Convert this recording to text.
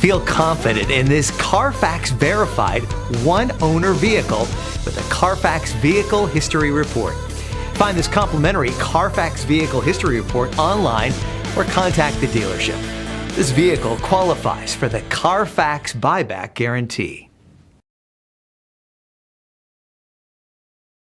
Feel confident in this CARFAX verified one-owner vehicle with a CARFAX Vehicle History Report. Find this complimentary CARFAX Vehicle History Report online or contact the dealership. This vehicle qualifies for the CARFAX buyback guarantee.